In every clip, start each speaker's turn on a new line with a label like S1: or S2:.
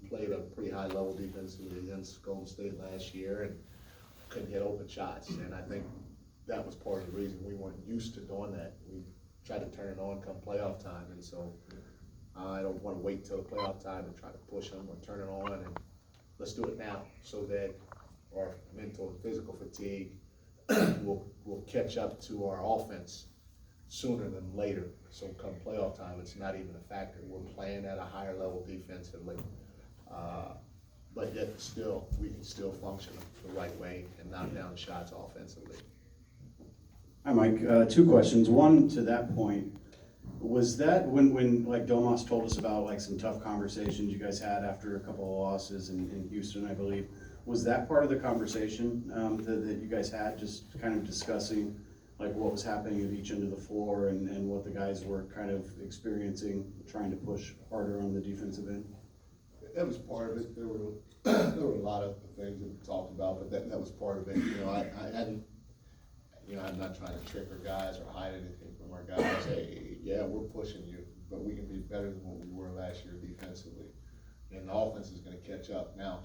S1: played a pretty high level defensively against Golden State last year and couldn't hit open shots. And I think that was part of the reason we weren't used to doing that. We tried to turn it on come playoff time, and so I don't want to wait till playoff time and try to push them or turn it on. And let's do it now so that our mental and physical fatigue will catch up to our offense sooner than later. So come playoff time, it's not even a factor. We're playing at a higher level defensively. But yet still, we can still function the right way and knock down shots offensively.
S2: Hi, Mike. Two questions. One, to that point, was that when like Domas told us about like some tough conversations you guys had after a couple of losses in Houston, I believe, was that part of the conversation that you guys had, just kind of discussing like what was happening at each end of the floor and what the guys were kind of experiencing, trying to push harder on the defensive end?
S1: That was part of it. There were a lot of things that we talked about, but that was part of it. I hadn't, I'm not trying to trick our guys or hide anything from our guys. Hey, yeah, we're pushing you, but we can be better than what we were last year defensively. And the offense is going to catch up. Now,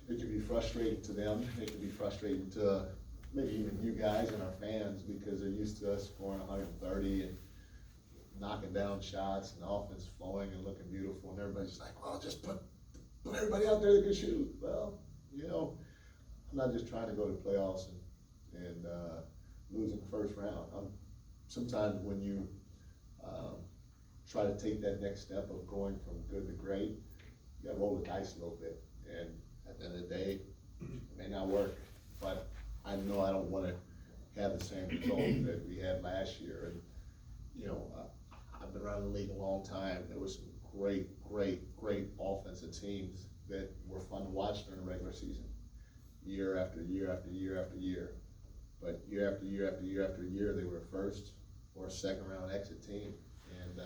S1: it can be frustrating to them. It can be frustrating to maybe even you guys and our fans because they're used to us scoring 130 and knocking down shots and offense flowing and looking beautiful, and everybody's like, well, just put everybody out there that can shoot. Well, I'm not just trying to go to the playoffs and lose in the first round. Sometimes when you try to take that next step of going from good to great, you gotta roll the dice a little bit, and at the end of the day, it may not work, but I know I don't want to have the same result that we had last year. And I've been around the league a long time. There were some great offensive teams that were fun to watch during the regular season, year after year after year after year. But year after year after year after year, they were a first or a second round exit team, and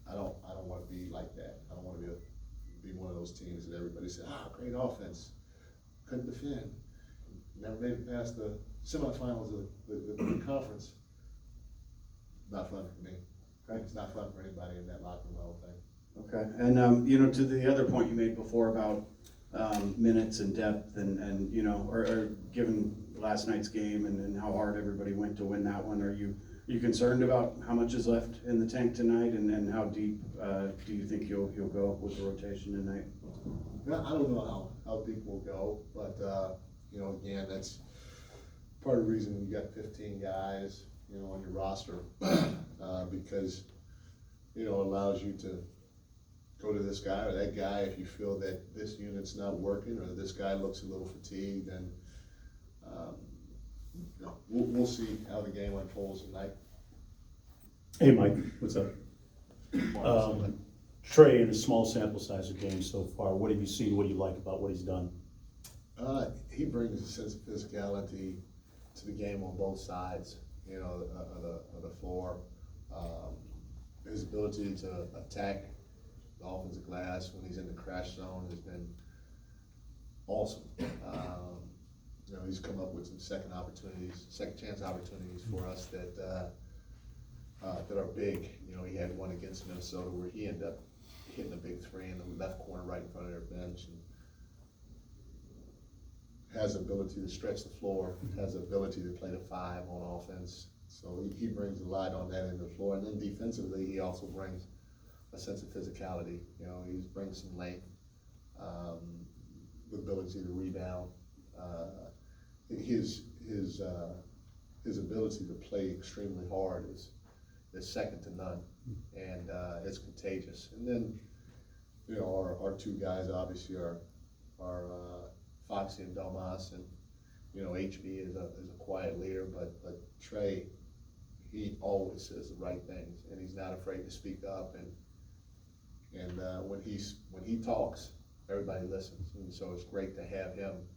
S1: I don't want to be like that. I don't want to be one of those teams that everybody said, great offense, couldn't defend, never made it past the semifinals of the conference. Not fun for me. Okay. It's not fun for anybody in that locker room, I don't think.
S2: Okay, and to the other point you made before about minutes and depth and or given last night's game and how hard everybody went to win that one, are you concerned about how much is left in the tank tonight and how deep do you think you'll go with the rotation tonight?
S1: I don't know how deep we'll go, but again, that's part of the reason you got 15 guys on your roster, because it allows you to go to this guy or that guy if you feel that this unit's not working or this guy looks a little fatigued. And we'll see how the game unfolds tonight.
S3: Hey, Mike, what's up? Trey, in a small sample size of games so far, what have you seen? What do you like about what he's done?
S1: He brings a sense of physicality to the game on both sides, of the floor. His ability to attack the offensive glass when he's in the crash zone has been awesome. He's come up with some second chance opportunities for us that are big. He had one against Minnesota where he ended up hitting a big three in the left corner right in front of their bench, and has the ability to stretch the floor, has the ability to play the five on offense. So he brings a lot on that end of the floor. And then defensively, he also brings a sense of physicality. He brings some length, the ability to rebound. His ability to play extremely hard is second to none, and it's contagious. And then, our two guys obviously are Foxy and Domas, and HB is a quiet leader, but Trey, he always says the right things, and he's not afraid to speak up. And when he talks, everybody listens, and so it's great to have him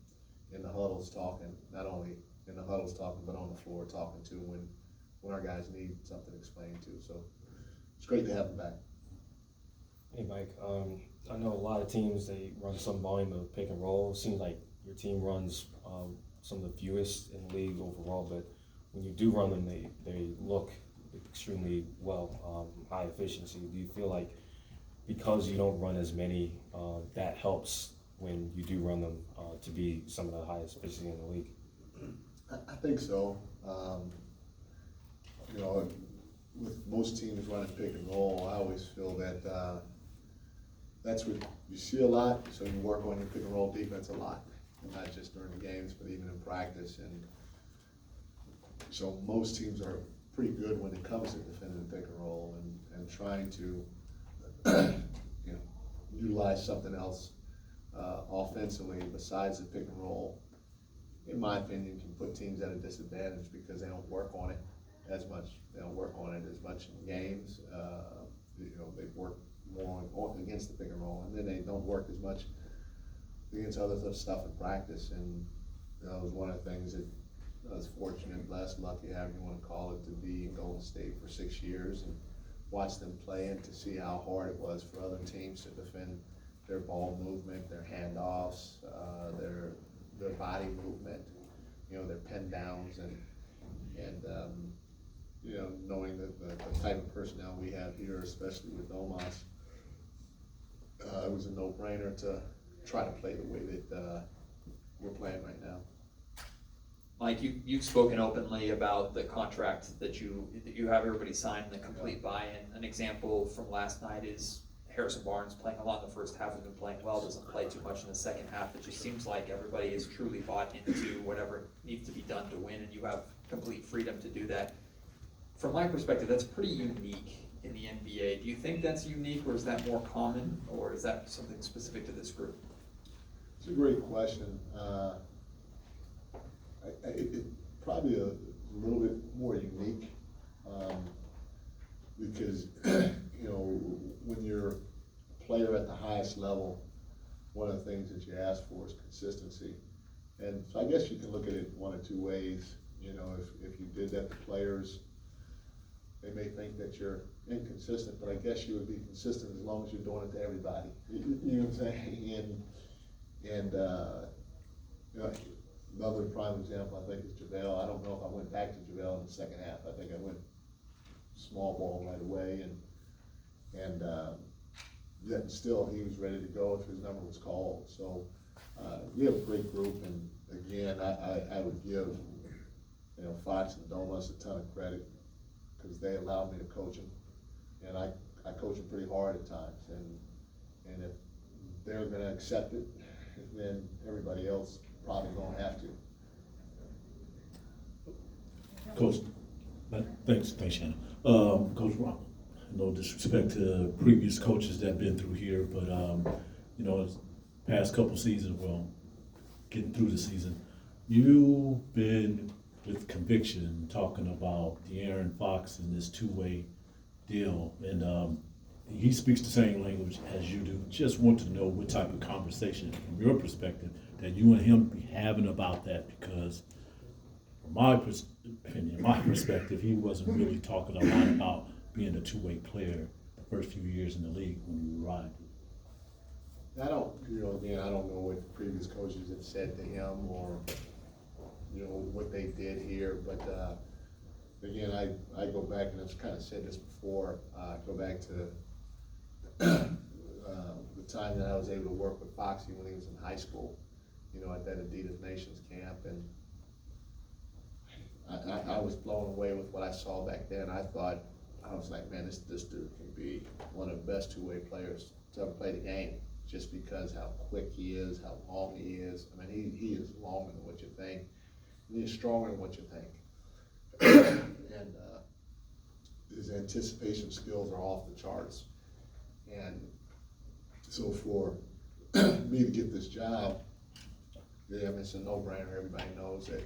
S1: in the huddles talking, not only in the huddles talking, but on the floor talking too when our guys need something explained to. So it's great to have him back.
S4: Hey Mike, I know a lot of teams, they run some volume of pick and roll. It seems like your team runs some of the fewest in the league overall, but when you do run them, they look extremely well, high efficiency. Do you feel like because you don't run as many, that helps when you do run them to be some of the highest pitching in the league?
S1: I think so. You know, with most teams running pick and roll, I always feel that that's what you see a lot, so you work on your pick and roll defense a lot, and not just during the games, but even in practice. And so most teams are pretty good when it comes to defending the pick and roll and trying to you know, utilize something else offensively besides the pick and roll. In my opinion, can put teams at a disadvantage because they don't work on it as much. They don't work on it as much in games. You know, they work more against the pick and roll, and then they don't work as much against other stuff in practice. And that was one of the things that I was fortunate, blessed, lucky, however you want to call it, to be in Golden State for 6 years and watch them play and to see how hard it was for other teams to defend their ball movement, their handoffs, their body movement, you know, their pin downs, and you know, knowing that the type of personnel we have here, especially with Domas, it was a no-brainer to try to play the way that we're playing right now.
S5: Mike, you've spoken openly about the contract that you have everybody sign, the complete buy-in. An example from last night is Harrison Barnes playing a lot in the first half, has been playing well, doesn't play too much in the second half. It just seems like everybody is truly bought into whatever needs to be done to win, and you have complete freedom to do that. From my perspective, that's pretty unique in the NBA. Do you think that's unique, or is that more common, or is that something specific to this group?
S1: It's a great question. It probably a little bit more unique because you know, when you're a player at the highest level, one of the things that you ask for is consistency. And so I guess you can look at it one of two ways. You know, if you did that to players, they may think that you're inconsistent, but I guess you would be consistent as long as you're doing it to everybody. You know what I'm saying? And you know, another prime example, I think, is JaVale. I don't know if I went back to JaVale in the second half. I think I went small ball right away, and yet still he was ready to go if his number was called. So we have a great group, and again, I would give, you know, Fox and Domas a ton of credit because they allowed me to coach them, and I coach them pretty hard at times, and if they're going to accept it, then everybody else probably don't have to.
S3: Coach, thanks, Shannon. Coach Rob, no disrespect to previous coaches that have been through here, but you know, past couple seasons, well, getting through the season, you've been with conviction talking about De'Aaron Fox and this two-way deal, and he speaks the same language as you do. Just want to know what type of conversation, from your perspective, that you and him be having about that, because from my opinion, my perspective, he wasn't really talking a lot about being a two-way player the first few years in the league when you arrived.
S1: I don't, you know, again, I don't know what previous coaches have said to him or, you know, what they did here, but again, I go back, and I've kind of said this before, go back to the time that I was able to work with Foxy when he was in high school, you know, at that Adidas Nations camp, and I was blown away with what I saw back then. I was like, man, this dude can be one of the best two-way players to ever play the game, just because how quick he is, how long he is. I mean, he is longer than what you think, and he's stronger than what you think. And his anticipation skills are off the charts. And so for me to get this job, yeah, I mean, it's a no-brainer. Everybody knows that.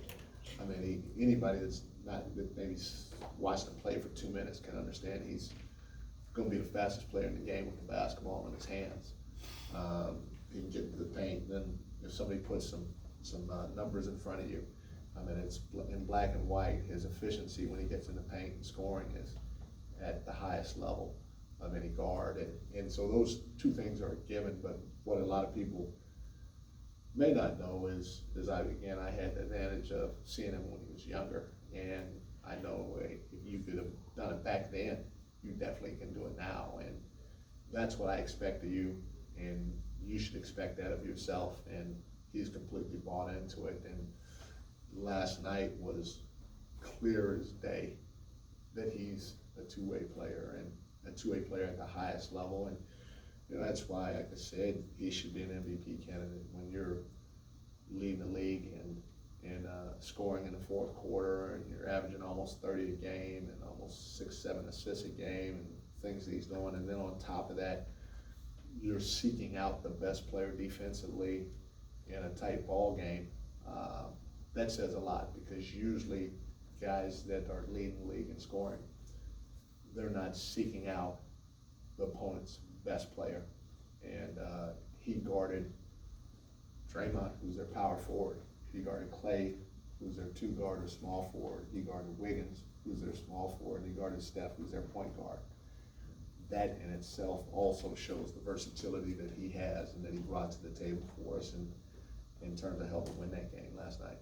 S1: I mean, anybody that's not, that maybe watched him play for 2 minutes can understand he's going to be the fastest player in the game with the basketball in his hands. He can get to the paint. Then if somebody puts some numbers in front of you, I mean, it's in black and white. His efficiency when he gets in the paint and scoring is at the highest level of any guard. And so those two things are a given, but what a lot of people may not know is I had the advantage of seeing him when he was younger, and I know if you could have done it back then, you definitely can do it now. And that's what I expect of you, and you should expect that of yourself, and he's completely bought into it, and last night was clear as day that he's a two-way player, and a two-way player at the highest level, and you know, that's why, like I said, he should be an MVP candidate. When you're leading the league and scoring in the fourth quarter, and you're averaging almost 30 a game and almost 6-7 assists a game, and things that he's doing, and then on top of that, you're seeking out the best player defensively in a tight ball game. That says a lot, because usually guys that are leading the league in scoring, they're not seeking out the opponent's best player. And he guarded Draymond, who's their power forward. He guarded Clay, who's their two guard or small forward. He guarded Wiggins, who's their small forward. He guarded Steph, who's their point guard. That in itself also shows the versatility that he has and that he brought to the table for us in terms of helping win that game last night.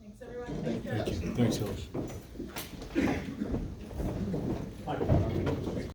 S6: Thanks, everyone.
S1: Thank you.
S3: Thanks, Coach.